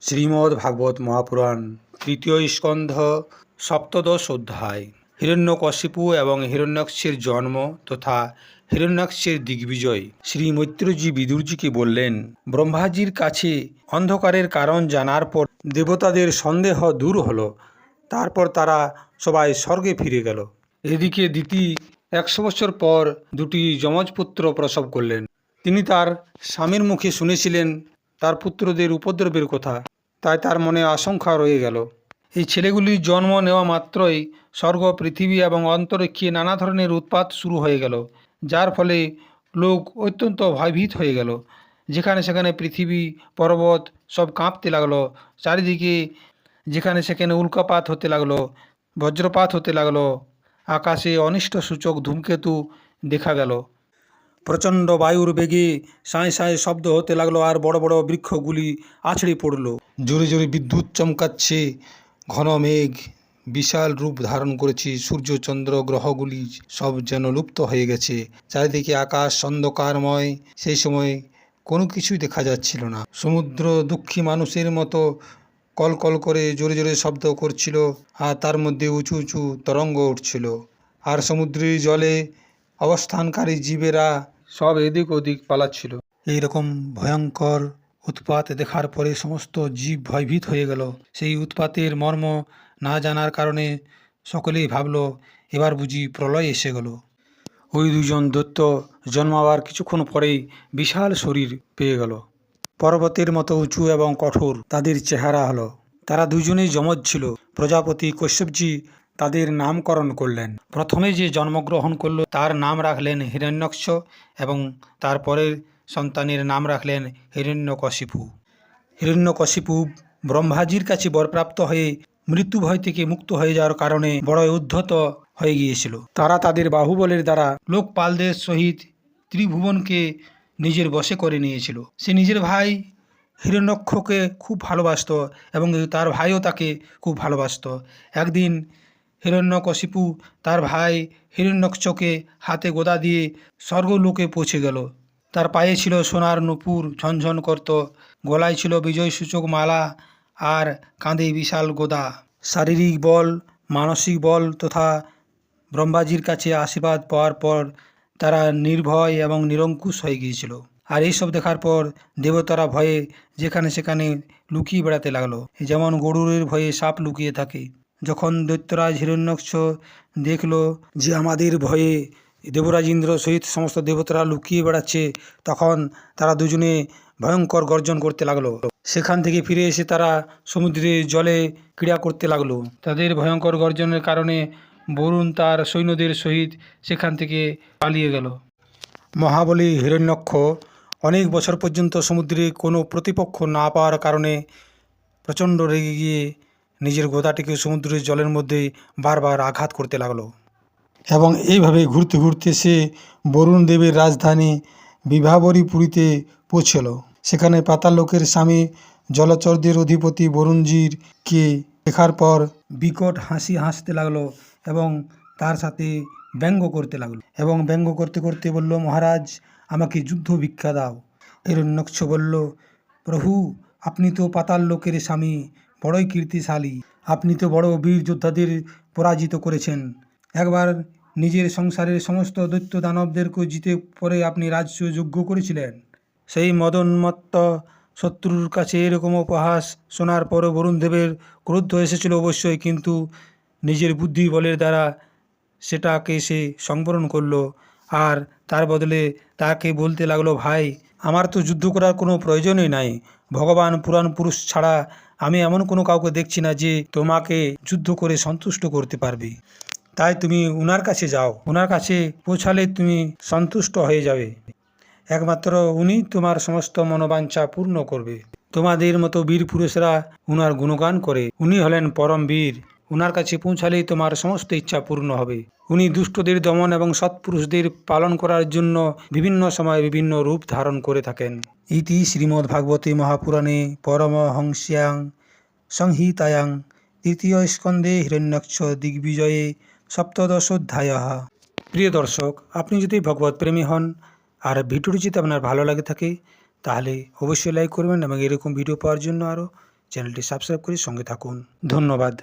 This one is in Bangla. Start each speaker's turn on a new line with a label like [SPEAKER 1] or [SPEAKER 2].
[SPEAKER 1] শ্রীমদ্ ভাগবত মহাপুরাণ তৃতীয় স্কন্ধ সপ্তদশ অধ্যায় হিরণ্যকশিপু এবং হিরণ্যাক্ষের জন্ম তথা হিরণ্যাক্ষের দিগ্বিজয়। শ্রী মৈত্রজি বিদুরজিকে বললেন, ব্রহ্মাজির কাছে অন্ধকারের কারণ জানার পর দেবতাদের সন্দেহ দূর হলো। তারপর তারা সবাই স্বর্গে ফিরে গেল। এদিকে দিতি 100 বছর পর দুটি যমজপুত্র প্রসব করলেন। তিনি তার স্বামীর মুখে শুনেছিলেন তার পুত্রদের উপদ্রবের কথা, তাই তার মনে আশঙ্কা রয়ে গেল। এই ছেলেগুলির জন্ম নেওয়া মাত্রই স্বর্গ, পৃথিবী এবং অন্তরিক্ষে নানা ধরনের উৎপাত শুরু হয়ে গেল, যার ফলে লোক অত্যন্ত ভয়ভীত হয়ে গেল। যেখানে সেখানে পৃথিবী, পর্বত সব কাঁপতে লাগলো। চারিদিকে যেখানে সেখানে উল্কাপাত হতে লাগলো, বজ্রপাত হতে লাগলো। আকাশে অনিষ্ট সূচক ধূমকেতু দেখা গেল। প্রচণ্ড বায়ুর বেগে সাঁয় সাঁয় শব্দ হতে লাগলো, আর বড় বড় বৃক্ষগুলি আছড়ে পড়ল। জোরে জোরে বিদ্যুৎ চমকাচ্ছে। ঘন মেঘ বিশাল রূপ ধারণ করেছে। সূর্য, চন্দ্র, গ্রহগুলি সব যেন লুপ্ত হয়ে গেছে। চারিদিকে আকাশ অন্ধকারময়। সেই সময় কোনো কিছুই দেখা যাচ্ছিল না। সমুদ্র দুঃখী মানুষের মতো কলকল করে জোরে জোরে শব্দ করছিল, আর তার মধ্যে উঁচু উঁচু তরঙ্গ উঠছিল। আর সমুদ্রের জলে অবস্থানকারী জীবেরা সব এদিক ওদিক পালাচ্ছিল। এইরকম ভয়ঙ্কর উৎপাত দেখার পরে সমস্ত জীব ভয়ভীত হয়ে গেল। সেই উৎপাতের মর্ম না জানার কারণে সকলেই ভাবল, এবার বুঝি প্রলয় এসে গেল। ওই দুজন দৈত্য জন্মাবার কিছুক্ষণ পরেই বিশাল শরীর পেয়ে গেল। পর্বতের মতো উঁচু এবং কঠোর তাদের চেহারা হলো। তারা দুজনেই যমজ ছিল। প্রজাপতি কশ্যপজি তাদের নামকরণ করলেন। প্রথমে যে জন্মগ্রহণ করল তার নাম রাখলেন হিরণ্যাক্ষ, এবং তারপরের সন্তানের নাম রাখলেন হিরণ্যকশিপু। হিরণ্যকশিপু ব্রহ্মাজির কাছে বরপ্রাপ্ত হয়ে মৃত্যু ভয় থেকে মুক্ত হয়ে যাওয়ার কারণে বড় উদ্ধত হয়ে গিয়েছিল। তারা তাদের বাহুবলের দ্বারা লোকপালদের সহিত ত্রিভুবনকে নিজের বশে করে নিয়েছিল। সে নিজের ভাই হিরণ্যক্ষকে খুব ভালোবাসত এবং তার ভাইও তাকে খুব ভালোবাসত। একদিন হিরণ্যকশিপু তার ভাই হিরণ্যাক্ষকে হাতে গোদা দিয়ে স্বর্গলোকে পৌঁছে গেল। তার পায়ে ছিল সোনার নূপুর, ঝনঝন করত। গলায় ছিল বিজয়সূচক মালা, আর কাঁধে বিশাল গোদা। শারীরিক বল, মানসিক বল তথা ব্রহ্মাজির কাছে আশীর্বাদ পাওয়ার পর তারা নির্ভয় এবং নিরঙ্কুশ হয়ে গিয়েছিল। আর এইসব দেখার পর দেবতারা ভয়ে যেখানে সেখানে লুকিয়ে বেড়াতে লাগলো, যেমন গরুরের ভয়ে সাপ লুকিয়ে থাকে। যখন দৈত্যরাজ হিরণ্যাক্ষ দেখল যে আমাদের ভয়ে দেবরাজ ইন্দ্র সহিত সমস্ত দেবতারা লুকিয়ে বেড়াচ্ছে, তখন তারা দুজনে ভয়ঙ্কর গর্জন করতে লাগলো। সেখান থেকে ফিরে এসে তারা সমুদ্রের জলে ক্রীড়া করতে লাগলো। তাদের ভয়ঙ্কর গর্জনের কারণে বরুণ তার সৈন্যদের সহিত সেখান থেকে পালিয়ে গেল। মহাবলী হিরণ্যাক্ষ অনেক বছর পর্যন্ত সমুদ্রে কোনো প্রতিপক্ষ না পাওয়ার কারণে প্রচণ্ড রেগে গিয়ে নিজের গোদাটিকে সমুদ্রের জলের মধ্যে বারবার আঘাত করতে লাগলো। এবং এইভাবে ঘুরতে ঘুরতে সে বরুণ দেবের রাজধানী বিভাবরীপুরীতে পৌঁছল। সেখানে পাতাললোকের স্বামী জলচরদের অধিপতি বরুণজিরকে দেখার পর বিকট হাসি হাসতে লাগলো এবং তার সাথে ব্যঙ্গ করতে লাগলো। এবং ব্যঙ্গ করতে করতে বলল, মহারাজ, আমাকে যুদ্ধ ভিক্ষা দাও। হিরণ্যাক্ষ বলল, প্রভু, আপনি তো পাতাল লোকের স্বামী, বড়ই কীর্তিশালী। আপনি তো বড় বীর যোদ্ধাদের পরাজিত করেছেন। একবার নিজের সংসারের সমস্ত দৈত্য দানবদেরকে জিতে পরে আপনি রাজ্য যোগ্য করেছিলেন। সেই মদোন্মত্ত শত্রুর কাছে এরকম উপহাস শোনার পরও বরুণদেবের ক্রোধ এসেছিল অবশ্যই, কিন্তু নিজের বুদ্ধি বলের দ্বারা সেটাকে সে সংবরণ করলো। আর তার বদলে তাকে বলতে লাগলো, ভাই, আমার তো যুদ্ধ করার কোনো প্রয়োজনই নাই। ভগবান পুরাণ পুরুষ ছাড়া আমি এমন কোনো কাউকে দেখছি না যে তোমাকে যুদ্ধ করে সন্তুষ্ট করতে পারবে। তাই তুমি উনার কাছে যাও। উনার কাছে পৌঁছালে তুমি সন্তুষ্ট হয়ে যাবে। একমাত্র উনি তোমার সমস্ত মনোবাঞ্ছা পূর্ণ করবে। তোমাদের মতো বীর পুরুষরা উনার গুণগান করে। উনি হলেন পরম বীর। উনার কাছে পৌঁছালেই তোমার সমস্ত ইচ্ছা পূর্ণ হবে। উনি দুষ্টদের দমন এবং সৎপুরুষদের পালন করার জন্য বিভিন্ন সময় বিভিন্ন রূপ ধারণ করে থাকেন। ইতি শ্রীমদ্ভাগবতে মহাপুরাণে পরমহংস্যাং সংহিতায়াং তৃতীয় স্কন্ধে হিরণ্যাক্ষ দিগ্বিজয়ে সপ্তদশোধ্যায়। প্রিয় দর্শক, আপনি যদি ভগবত প্রেমী হন আর ভিডিওটি যদি আপনার ভালো লাগে থাকে, তাহলে অবশ্যই লাইক করবেন এবং এরকম ভিডিও পাওয়ার জন্য আরও চ্যানেলটি সাবস্ক্রাইব করে সঙ্গে থাকুন। ধন্যবাদ।